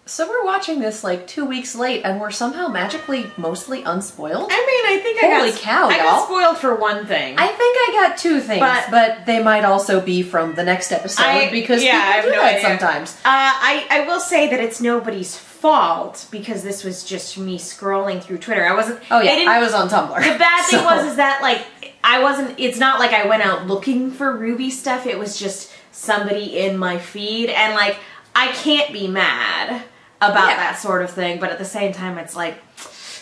So we're watching this like 2 weeks late, and we're somehow magically mostly unspoiled? I mean, I think Holy cow, I got spoiled for one thing. I think I got two things, but they might also be from the next episode because people do that sometimes. I will say that it's nobody's fault because this was just me scrolling through Twitter. I wasn't. Oh yeah, I was on Tumblr. The bad thing was that like I wasn't. It's not like I went out looking for RWBY stuff. It was just somebody in my feed, and like I can't be mad about that sort of thing, but at the same time it's like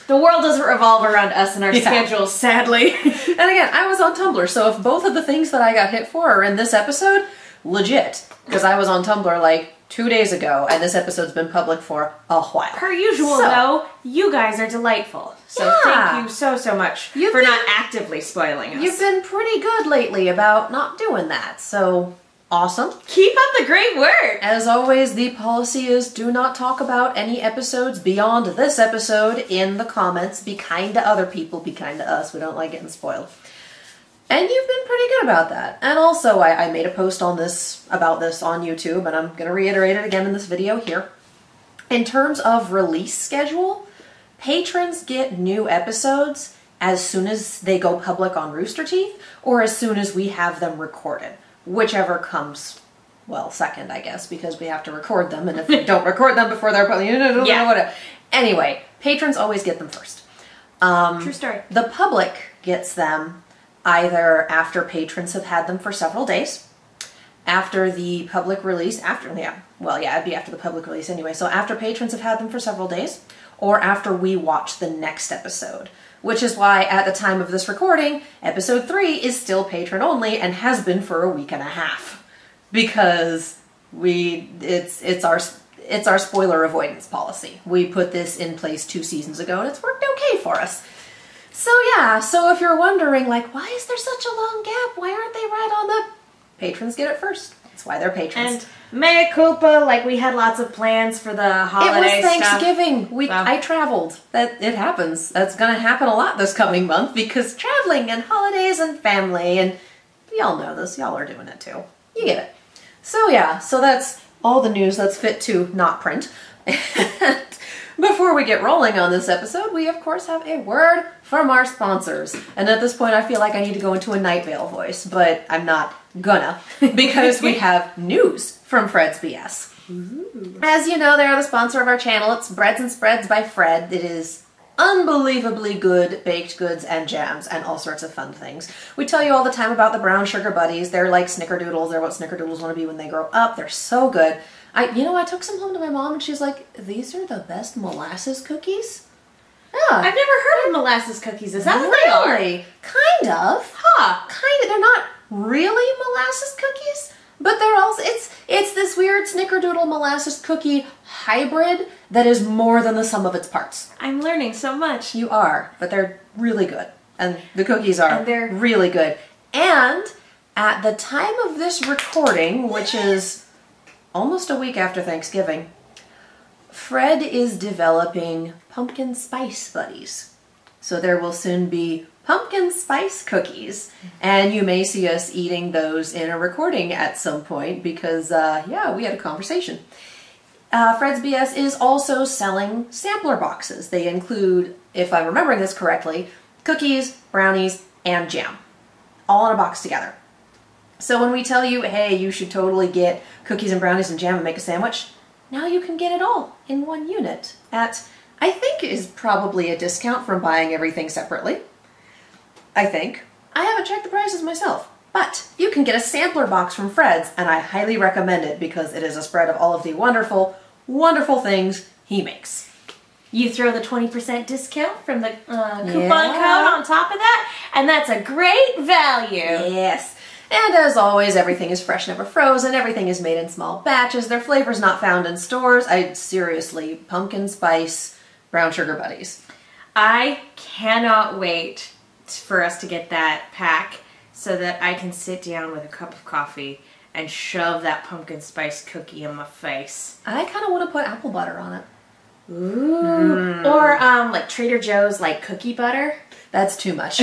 the world doesn't revolve around us and our schedules, sadly. And again, I was on Tumblr, so if both of the things that I got hit for are in this episode, legit, because I was on Tumblr like 2 days ago and this episode's been public for a while. Per usual though, you guys are delightful, so thank you so much for not actively spoiling us. You've been pretty good lately about not doing that, so awesome. Keep up the great work! As always, the policy is do not talk about any episodes beyond this episode in the comments. Be kind to other people, be kind to us. We don't like getting spoiled. And you've been pretty good about that. And also, I made a post on about this on YouTube, and I'm going to reiterate it again in this video here. In terms of release schedule, patrons get new episodes as soon as they go public on Rooster Teeth, or as soon as we have them recorded. Whichever comes, well, second, I guess, because we have to record them, and if we don't record them before they're public, whatever. Anyway, patrons always get them first. True story. The public gets them either after patrons have had them for several days, after the public release, it'd be after the public release anyway, so after patrons have had them for several days, or after we watch the next episode. Which is why, at the time of this recording, episode 3 is still patron only and has been for a week and a half, because it's our spoiler avoidance policy. We put this in place 2 seasons ago, and it's worked okay for us. So yeah, so if you're wondering, like, why is there such a long gap? Why aren't they right on the patrons get it first? That's why they're patrons. And mea culpa, like we had lots of plans for the holiday stuff. It was Thanksgiving. Stuff. I traveled. It happens. That's going to happen a lot this coming month because traveling and holidays and family, and y'all know this. Y'all are doing it too. You get it. So yeah, so that's all the news that's fit to not print. Before we get rolling on this episode, we of course have a word from our sponsors. And at this point I feel like I need to go into a Night Vale voice, but I'm not gonna, because we have news from Fred's BS. Ooh. As you know, they are the sponsor of our channel. It's Breads and Spreads by Fred. It is unbelievably good baked goods and jams and all sorts of fun things. We tell you all the time about the brown sugar buddies. They're like snickerdoodles. They're what snickerdoodles want to be when they grow up. They're so good. I took some home to my mom and she's like, these are the best molasses cookies? Yeah. I've never heard of molasses cookies. Is that what they are? Kind of. Huh. Kind of. They're not really molasses cookies, but they're also, it's this weird snickerdoodle molasses cookie hybrid that is more than the sum of its parts. I'm learning so much. You are, but they're really good. And the cookies are really good. And at the time of this recording, which is almost a week after Thanksgiving, Fred is developing pumpkin spice buddies. So there will soon be pumpkin spice cookies, and you may see us eating those in a recording at some point because, yeah, we had a conversation. Fred's BS is also selling sampler boxes. They include, if I'm remembering this correctly, cookies, brownies, and jam, all in a box together. So when we tell you, hey, you should totally get cookies and brownies and jam and make a sandwich, now you can get it all in one unit at, I think, is probably a discount from buying everything separately. I think. I haven't checked the prices myself, but you can get a sampler box from Fred's, and I highly recommend it because it is a spread of all of the wonderful, wonderful things he makes. You throw the 20% discount from the coupon code on top of that, and that's a great value. Yes. And as always, everything is fresh, never frozen. Everything is made in small batches. Their flavor's not found in stores. Seriously, pumpkin spice brown sugar buddies. I cannot wait for us to get that pack so that I can sit down with a cup of coffee and shove that pumpkin spice cookie in my face. I kind of want to put apple butter on it. Ooh. Or like Trader Joe's like cookie butter. That's too much.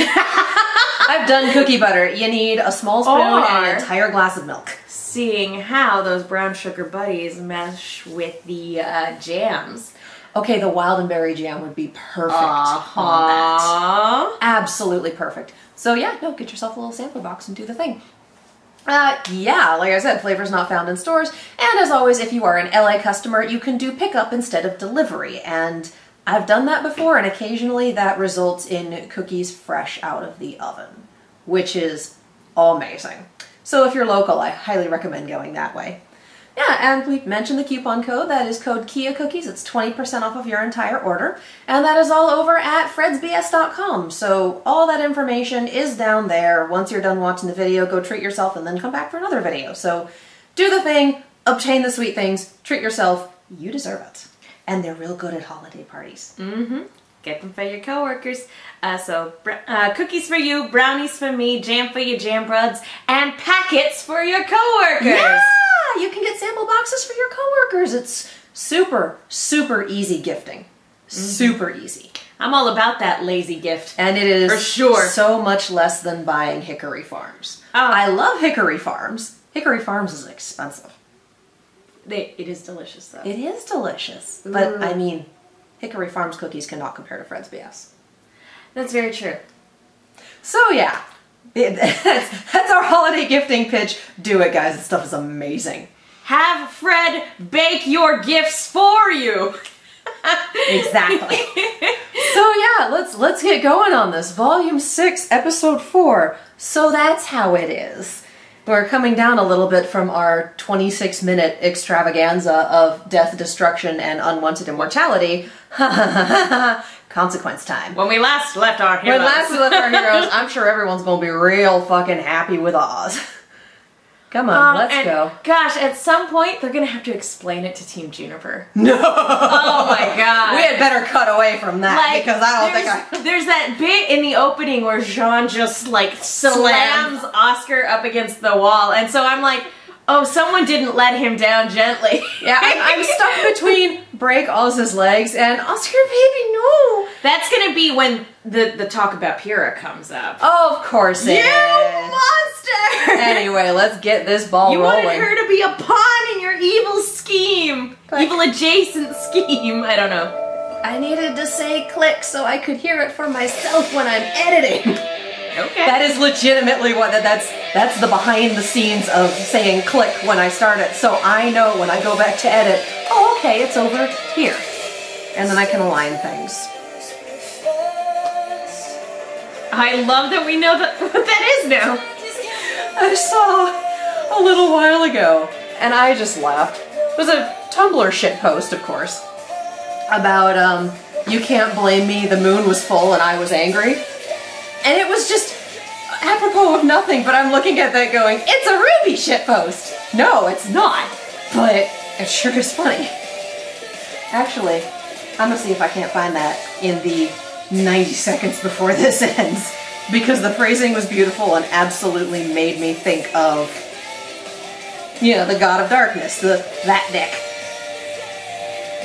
I've done cookie butter. You need a small spoon and an entire glass of milk. Seeing how those brown sugar buddies mesh with the jams. Okay, the wild and berry jam would be perfect on that. Absolutely perfect. So yeah, no, get yourself a little sampler box and do the thing. Yeah, like I said, flavors not found in stores. And as always, if you are an LA customer, you can do pickup instead of delivery. And I've done that before, and occasionally that results in cookies fresh out of the oven, which is amazing. So if you're local, I highly recommend going that way. Yeah, and we mentioned the coupon code. That is code Kia Cookies. It's 20% off of your entire order. And that is all over at fredsbs.com. So all that information is down there. Once you're done watching the video, go treat yourself and then come back for another video. So do the thing, obtain the sweet things, treat yourself. You deserve it. And they're real good at holiday parties. Mm-hmm. Get them for your coworkers. Cookies for you, brownies for me, jam for your jam buds, and packets for your coworkers. Yeah! You can get sample boxes for your coworkers. It's super, super easy gifting. Super easy. I'm all about that lazy gift. And it is for sure so much less than buying Hickory Farms. I love Hickory Farms. Hickory Farms is expensive. It is delicious though. It is delicious. Ooh. But I mean, Hickory Farms cookies cannot compare to Fred's BS. That's very true. So yeah. That's our holiday gifting pitch. Do it, guys. This stuff is amazing. Have Fred bake your gifts for you. Exactly. So yeah, let's get going on this. Volume 6, Episode 4. So that's how it is. We're coming down a little bit from our 26-minute extravaganza of death, destruction, and unwanted immortality. Consequence time. When we last left our heroes. I'm sure everyone's going to be real fucking happy with Oz. Come on, let's go. Gosh, at some point, they're going to have to explain it to Team Juniper. No! Oh my god. We had better cut away from that, because I don't think There's that bit in the opening where Jean just, like, slams Oscar up against the wall, and so I'm like, oh, someone didn't let him down gently. Yeah, I'm stuck between break Oz's legs and Oscar, baby, no. That's gonna be when the talk about Pyrrha comes up. Oh, of course it is. You monster! Anyway, let's get this ball rolling. You wanted her to be a pawn in your evil scheme. Evil adjacent scheme. I don't know. I needed to say click so I could hear it for myself when I'm editing. Okay. That is legitimately what that's the behind the scenes of saying click when I start it. So I know when I go back to edit, oh okay, it's over here. And then I can align things. I love that we know what that is now. I saw a little while ago and I just laughed. It was a Tumblr shitpost, of course, about you can't blame me, the moon was full and I was angry. And it was just apropos of nothing, but I'm looking at that going, it's a RWBY shitpost! No, it's not, but it sure is funny. Actually, I'm gonna see if I can't find that in the 90 seconds before this ends, because the phrasing was beautiful and absolutely made me think of, you know, the God of Darkness, that deck.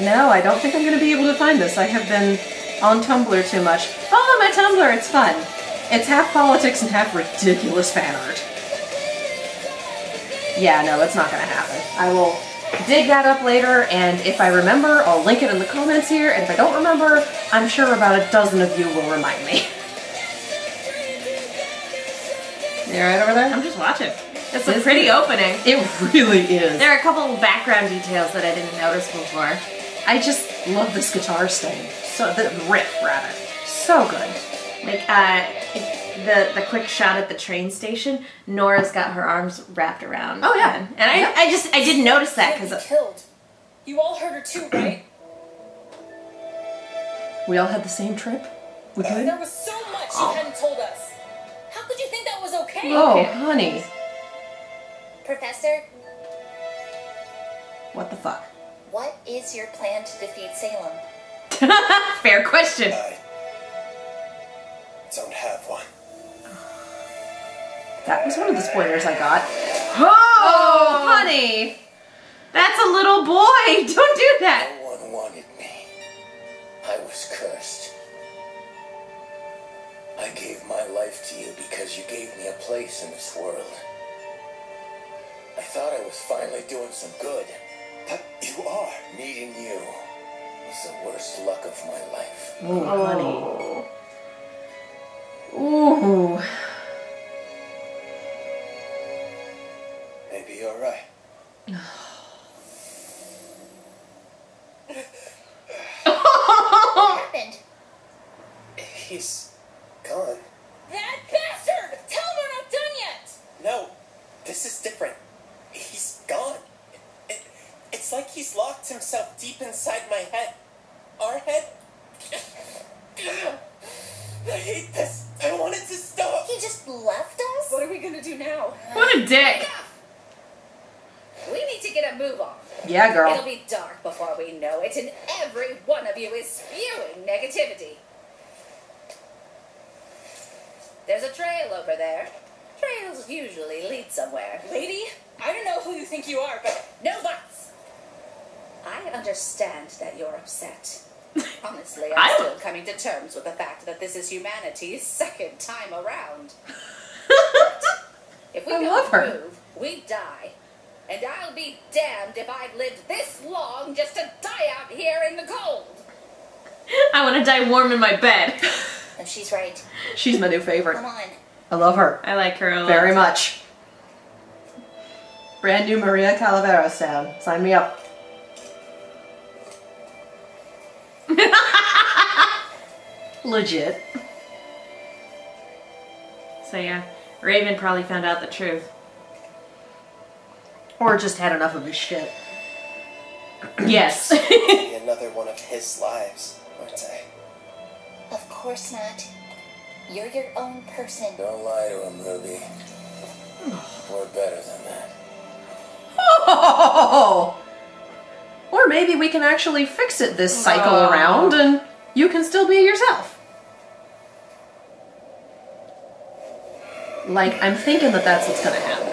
No, I don't think I'm gonna be able to find this. I have been on Tumblr too much. Follow my Tumblr, it's fun. It's half politics and half ridiculous fan art. Yeah, no, it's not gonna happen. I will dig that up later, and if I remember, I'll link it in the comments here, and if I don't remember, I'm sure about a dozen of you will remind me. You alright over there? I'm just watching. It's a pretty opening. It really is. There are a couple of background details that I didn't notice before. I just love this guitar sting. So, the riff, rather. So good. Like, the quick shot at the train station, Nora's got her arms wrapped around. Oh yeah. And I didn't notice that because killed. You all heard her too, right? We all had the same trip? We good? There was so much you hadn't told us. How could you think that was okay? Oh, honey. Professor? What the fuck? What is your plan to defeat Salem? Fair question. I don't have one. That was one of the spoilers I got. Oh, honey! That's a little boy! Don't do that! No one wanted me. I was cursed. I gave my life to you because place in this world. I thought I was finally doing some good. But you are. Meeting you was the worst luck of my life. Ooh, honey. Ooh. Maybe you're right. What happened? He's gone. That bastard! Tell him we're not done yet! No, this is different. He's gone. It's like he's locked himself deep inside my head. Our head? I hate this. I want it to stop. He just left us? What are we gonna do now? What a dick. We need to get a move on. Yeah, girl. It'll be dark before we know it, and every one of you is spewing negativity. There's a trail over there. Trails usually lead somewhere. Lady, I don't know who you think you are, but no buts. I understand that you're upset. Honestly, I'm still coming to terms with the fact that this is humanity's second time around. If we don't move, we die. And I'll be damned if I've lived this long just to die out here in the cold. I want to die warm in my bed. And she's right. She's my new favorite. Come on. I love her. I like her a lot. Very much. Brand new Maria Calaveras town. Sign me up. Legit. So yeah, Raven probably found out the truth. Or just had enough of his shit. Yes. Another one of his lives, aren't I? Of course not. You're your own person. Don't lie to him, Ruby. We're better than that. Oh! Or maybe we can actually fix it this cycle around and you can still be yourself. Like, I'm thinking that that's what's gonna happen.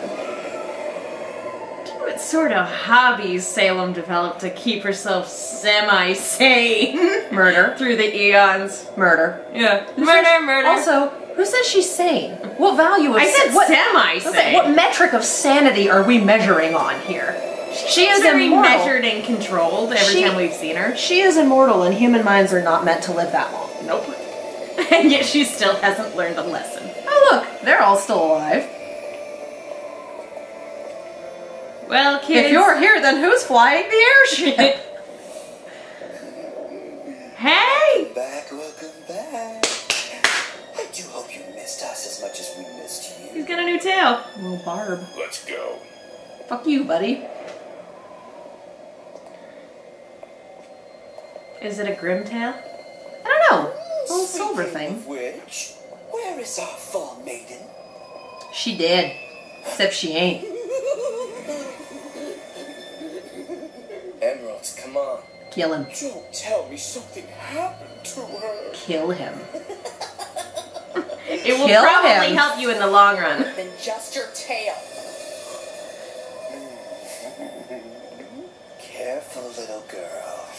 What sort of hobbies Salem developed to keep herself semi-sane? Murder. Through the eons. Murder. Yeah. Murder. Also, who says she's sane? What value of I said semi-sane. What metric of sanity are we measuring on here? She is very immortal. measured and controlled every time we've seen her. She is immortal and human minds are not meant to live that long. Nope. And yet she still hasn't learned a lesson. Oh look, they're all still alive. Well, kids... If you're here, then who's flying the airship? Hey! Welcome back. I do hope you missed us as much as we missed you. He's got a new tail. Little Barb. Let's go. Fuck you, buddy. Is it a grim tail? I don't know. A little silver thing. Of which, where is our fall maiden? She did. Except she ain't. Emeralds, come on. Kill him. Don't tell me something happened to her. Kill him. It will probably help you in the long run. Than just your tail. Careful, little girl.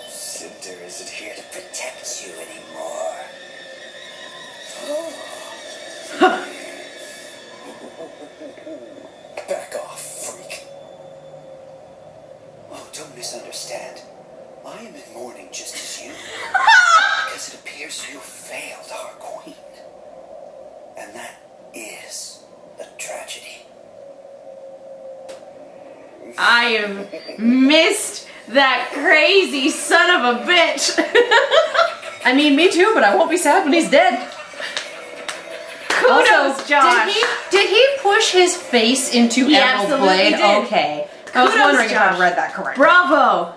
Cinder isn't here to protect you anymore. Back off, freak. Oh, don't misunderstand. I am in mourning just as you. Because it appears you failed our queen. And that is a tragedy. I have missed that crazy son of a bitch. I mean, me too, but I won't be sad when he's dead. Kudos, also, Josh. Did he push his face into Emerald Blade? Did. Okay. I was wondering if I read that correctly. Bravo.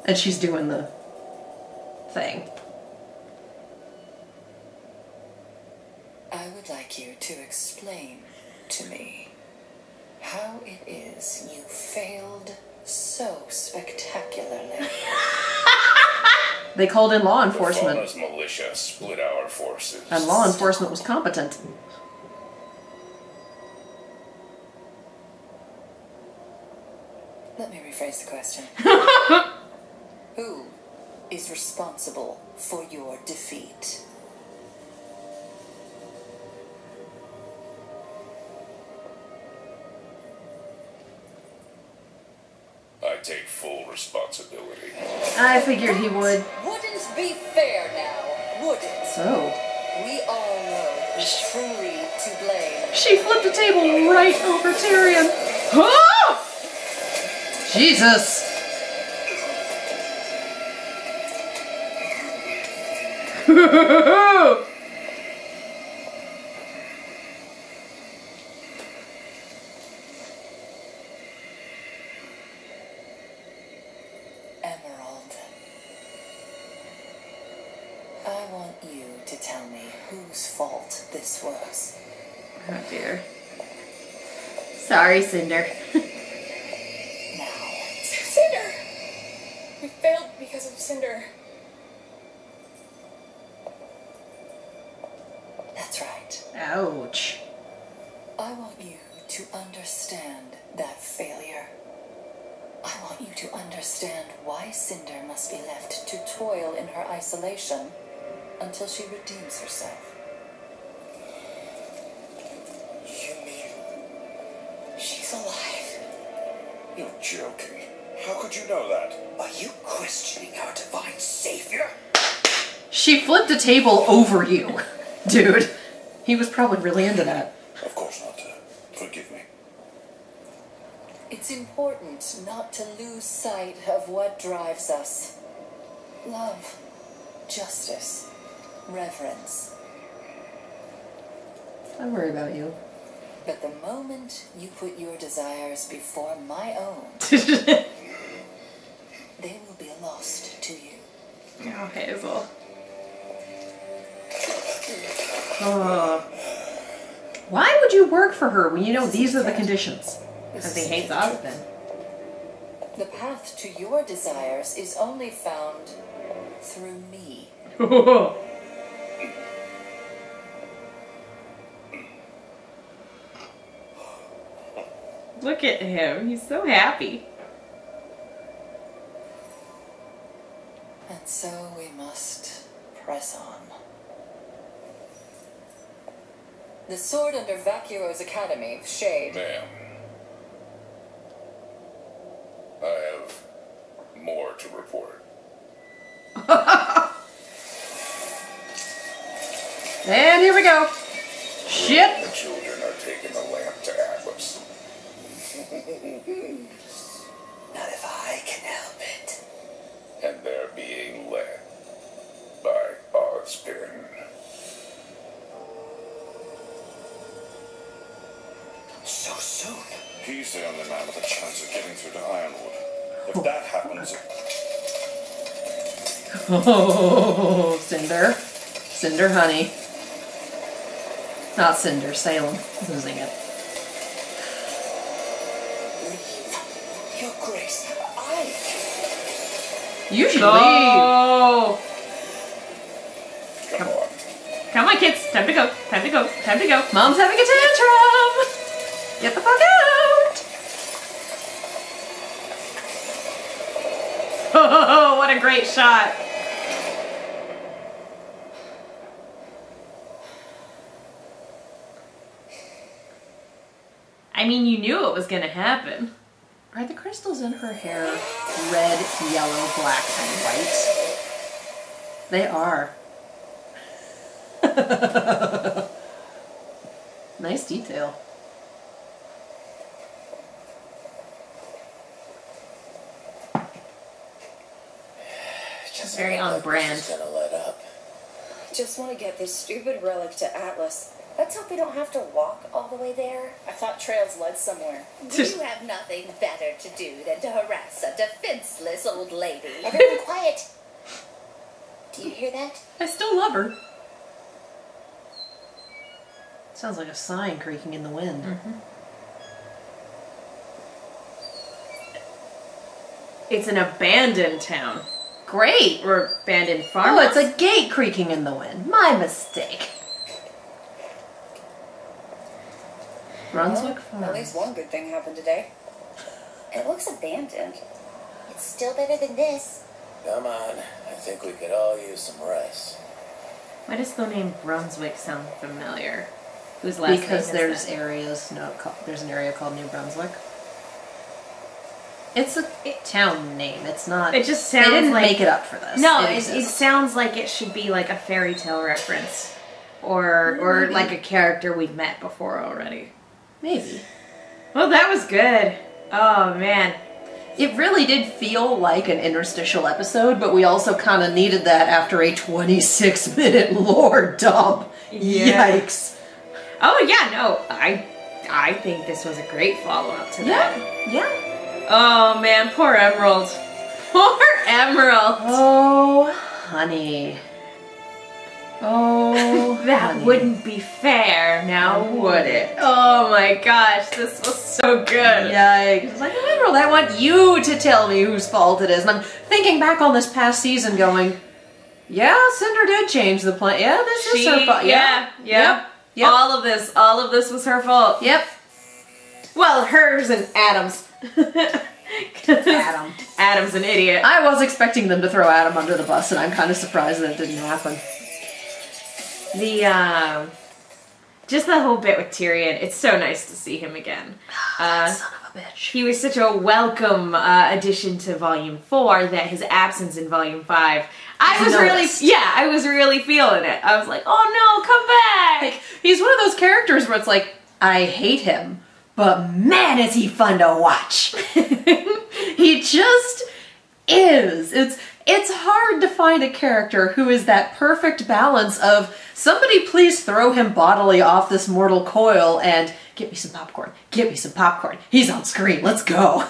And she's doing the thing. I would like you to explain to me how it is you failed so spectacularly. They called in law enforcement. The Fauna's militia split our forces. And law enforcement was competent. Let me rephrase the question. Who is responsible for your defeat? responsibility. I figured he would. Wouldn't be fair now, would it? So. We all know who's truly to blame. She flipped the table right over Tyrion. Oh! Jesus. Emerald, I want you to tell me whose fault this was. Oh dear. Sorry, Cinder. Now. Cinder! We failed because of Cinder. That's right. Ouch. I want you to understand that failure. I want you to understand why Cinder must be left to toil in her isolation until she redeems herself. You mean she's alive? You're joking. How could you know that? Are you questioning our divine savior? She flipped a table over you. Dude. He was probably really into that. Of course not. Forgive me. It's important not to lose sight of what drives us. Love, justice, reverence. I worry about you. But the moment you put your desires before my own, they will be lost to you. Oh, Hazel. Why would you work for her when you know these are the conditions? Because he hates Osmond. The path to your desires is only found through me. Look at him. He's so happy. And so we must press on. The sword under Vacuo's academy, Shade. Ma'am. I have more to report. And here we go. Shit. The children are taking the lamp to Atlas. Not if I can help it. And they're being led by Ozpin. So soon. He's the only man with a chance of getting through to Ironwood. If that happens... Oh, Cinder. Cinder, honey. Not Cinder, Salem. Losing it. Your Grace, You should leave. Oh! Come on. Come on, kids. Time to go. Time to go. Time to go. Mom's having a tantrum. Get the fuck out. Oh, what a great shot. I mean, you knew it was going to happen. Are the crystals in her hair red, yellow, black, and white? They are. Nice detail. just Very look on like brand. this is gonna let up. Just want to get this stupid relic to Atlas. Let's hope we don't have to walk all the way there. I thought trails led somewhere. You have nothing better to do than to harass a defenseless old lady. Everyone quiet. Do you hear that? I still love her. Sounds like a sign creaking in the wind. It's an abandoned town. Great. Or abandoned farm. Oh, it's a gate creaking in the wind. My mistake. Brunswick Farm. At least one good thing happened today. It looks abandoned. It's still better than this. Come on, I think we could all use some rest. Why does the name Brunswick sound familiar? Whose last Because name there's is that? areas, there's an area called New Brunswick. It's a town name. It's not. It just sounds They didn't like, make it up for this. No, it sounds like it should be like a fairy tale reference. Or like a character we've met before already. Maybe. Well, that was good. Oh, man. It really did feel like an interstitial episode, but we also kind of needed that after a 26-minute lore dump. Yeah. Yikes. Oh, yeah, no. I think this was a great follow-up to that. Yeah. Oh, man. Poor Emerald. Poor Emerald. Oh, honey. Oh, that honey. wouldn't be fair, now would it? Oh my gosh, this was so good. Yikes. It's like, Emerald, I want you to tell me whose fault it is. And I'm thinking back on this past season going, yeah, Cinder did change the plan. Yeah, this is her fault. Yeah. Yep. All of this was her fault. Yep. Well, hers and Adam's. Adam's an idiot. I was expecting them to throw Adam under the bus, and I'm kind of surprised that it didn't happen. Just the whole bit with Tyrion, it's so nice to see him again. Son of a bitch. He was such a welcome addition to Volume 4 that his absence in Volume 5, I was really feeling it. I was like, oh no, come back! Like, he's one of those characters where it's like, I hate him, but man is he fun to watch. He just is. It's hard to find a character who is that perfect balance of somebody please throw him bodily off this mortal coil and get me some popcorn. Get me some popcorn. He's on screen. Let's go.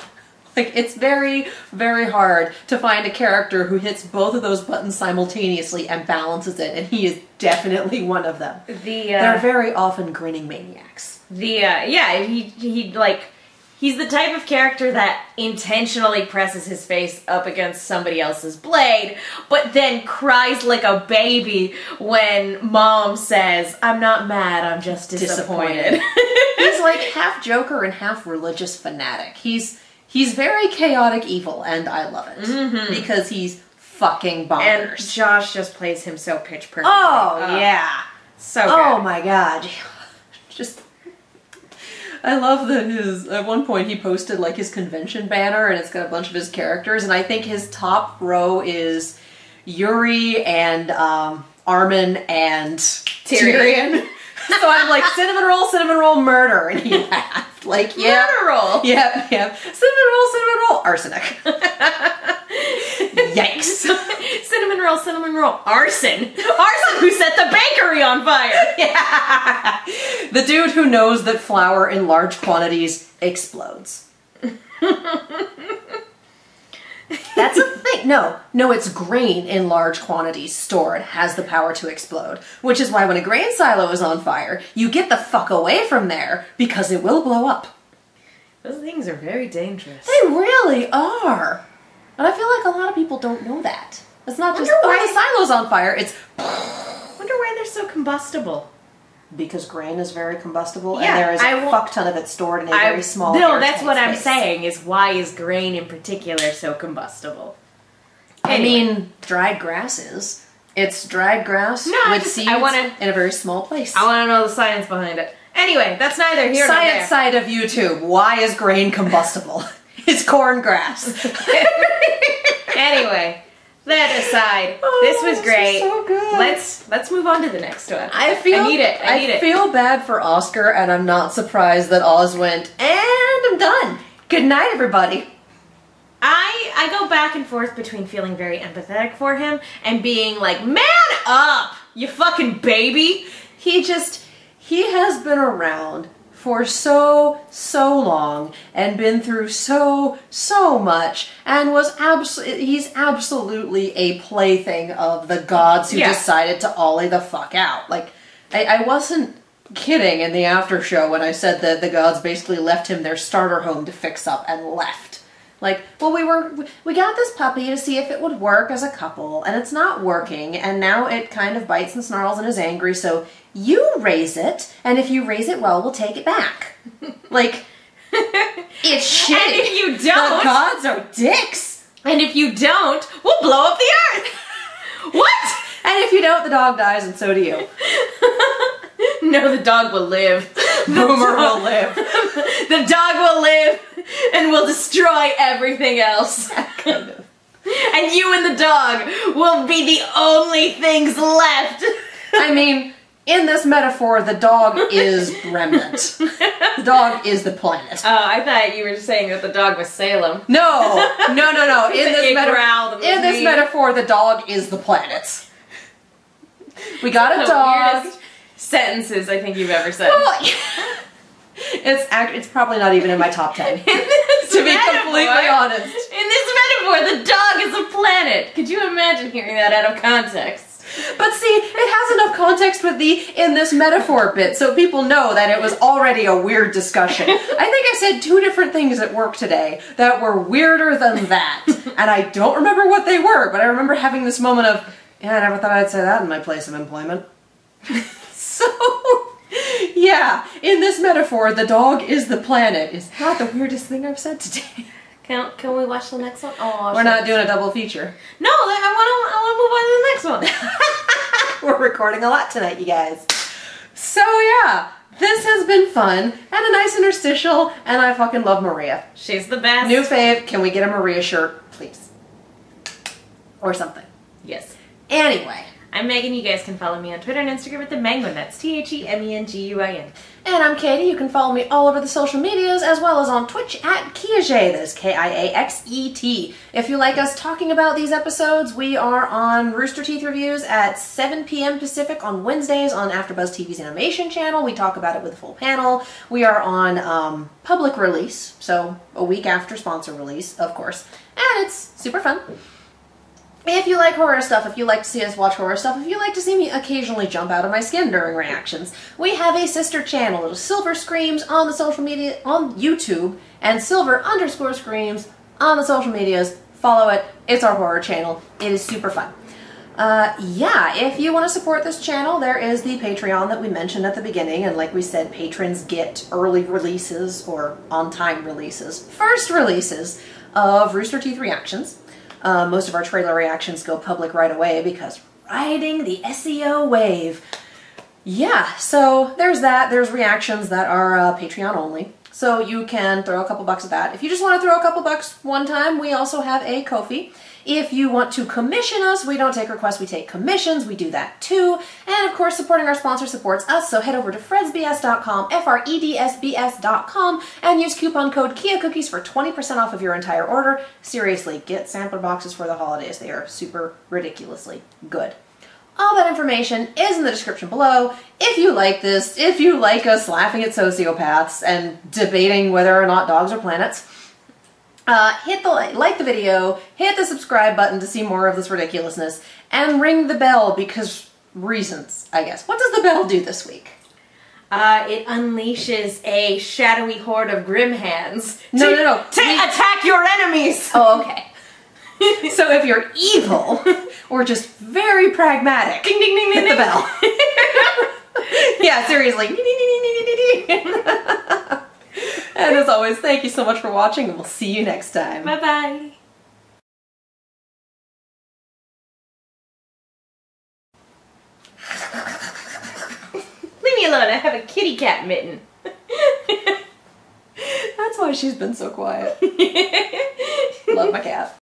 Like, it's very, very hard to find a character who hits both of those buttons simultaneously and balances it, and he is definitely one of them. They're very often grinning maniacs. He's the type of character that intentionally presses his face up against somebody else's blade, but then cries like a baby when Mom says, I'm not mad, I'm just disappointed. He's like half Joker and half religious fanatic. He's very chaotic evil, and I love it. Because he's fucking bonkers. And Josh just plays him so pitch perfectly. Oh, yeah. So good. Oh my god. Just... I love that at one point he posted like his convention banner and it's got a bunch of his characters, and I think his top row is Yuri and Armin and Tyrion. So I'm like, cinnamon roll, murder, and he laughed. Like, yeah. Murder roll! Yep. Cinnamon roll, arsenic. Yikes. Cinnamon roll, arson. Arson who set the bakery on fire! Yeah. The dude who knows that flour in large quantities explodes. That's a thing. No, it's grain in large quantities stored has the power to explode. Which is why when a grain silo is on fire, you get the fuck away from there because it will blow up. Those things are very dangerous. They really are. And I feel like a lot of people don't know that. It's not just, the silo's on fire, it's... Wonder why they're so combustible. Because grain is very combustible, yeah, and there is a fuck ton of it stored in a very small No, that's what space. I'm saying, is why is grain in particular so combustible? Anyway. I mean, dried grass is. It's dried grass with seeds in a very small place. I want to know the science behind it. Anyway, that's neither here nor there. Science side of YouTube. Why is grain combustible? It's corn grass. Anyway, that aside, this was great. So good. Let's move on to the next one. I need it. I feel bad for Oscar, and I'm not surprised that Oz went, and I'm done. Good night, everybody. I go back and forth between feeling very empathetic for him and being like, man up, you fucking baby. He has been around for so long and been through so much and he's absolutely a plaything of the gods who decided to ollie the fuck out. Like, I wasn't kidding in the after show when I said that the gods basically left him their starter home to fix up and left. Like, well, we got this puppy to see if it would work as a couple, and it's not working, and now it kind of bites and snarls and is angry, so you raise it, and if you raise it well, we'll take it back. Like, it's shit. And if you don't... The gods are dicks. And if you don't, we'll blow up the earth. What? And if you don't, the dog dies, and so do you. No, the dog will live. Boomer will live. The dog will live. and we'll destroy everything else. Kind of. And you and the dog will be the only things left. I mean, in this metaphor, the dog is remnant. The dog is the planet. Oh, I thought you were saying that the dog was Salem. No. In this It metaphor, the dog is the planet. We got a dog. Weirdest sentences I think you've ever said. Well, it's probably not even in my top 10. To be completely honest. In this metaphor, the dog is a planet. Could you imagine hearing that out of context? But see, it has enough context with the in this metaphor bit so people know that it was already a weird discussion. I think I said 2 different things at work today that were weirder than that. And I don't remember what they were, but I remember having this moment of, yeah, I never thought I'd say that in my place of employment. So, yeah, in this metaphor, the dog is the planet is not the weirdest thing I've said today. Can we watch the next one? Oh, we're not doing a double feature. No, I want to move on to the next one. We're recording a lot tonight, you guys. So yeah, this has been fun and a nice interstitial, and I fucking love Maria. She's the best. New fave. Can we get a Maria shirt, please? Or something. Yes. Anyway. I'm Megan. You guys can follow me on Twitter and Instagram at TheMenguin. That's TheMenguin. And I'm Katie. You can follow me all over the social medias as well as on Twitch at Kiaxet. That is Kiaxet. If you like us talking about these episodes, we are on Rooster Teeth Reviews at 7 p.m. Pacific on Wednesdays on AfterBuzz TV's animation channel. We talk about it with a full panel. We are on public release, so a week after sponsor release, of course. And it's super fun. If you like horror stuff, if you like to see us watch horror stuff, if you like to see me occasionally jump out of my skin during reactions, we have a sister channel. It is Silver Screams on the social media, on YouTube, and Silver_Screams on the social medias. Follow it. It's our horror channel. It is super fun. Yeah, if you want to support this channel, there is the Patreon that we mentioned at the beginning, and like we said, patrons get early releases, or on-time releases, first releases of Rooster Teeth reactions. Most of our trailer reactions go public right away because riding the SEO wave. Yeah, so there's that. There's reactions that are Patreon only. So you can throw a couple bucks at that. If you just want to throw a couple bucks one time, we also have a Ko-fi. If you want to commission us, we don't take requests, we take commissions. We do that too. And of course, supporting our sponsor supports us. So head over to fredsbs.com, FREDSBS.com, and use coupon code KIACookies for 20% off of your entire order. Seriously, get sampler boxes for the holidays. They are super ridiculously good. All that information is in the description below. If you like this, if you like us laughing at sociopaths and debating whether or not dogs are planets, hit the like the video, hit the subscribe button to see more of this ridiculousness, and ring the bell because reasons, I guess. What does the bell do this week? It unleashes a shadowy horde of grim hands No. to attack your enemies. Oh, okay. So if you're evil or just very pragmatic, ding ding ding, hit the bell. Yeah, seriously. And as always, thank you so much for watching, and we'll see you next time. Bye-bye. Leave me alone, I have a kitty cat mitten. That's why she's been so quiet. Love my cat.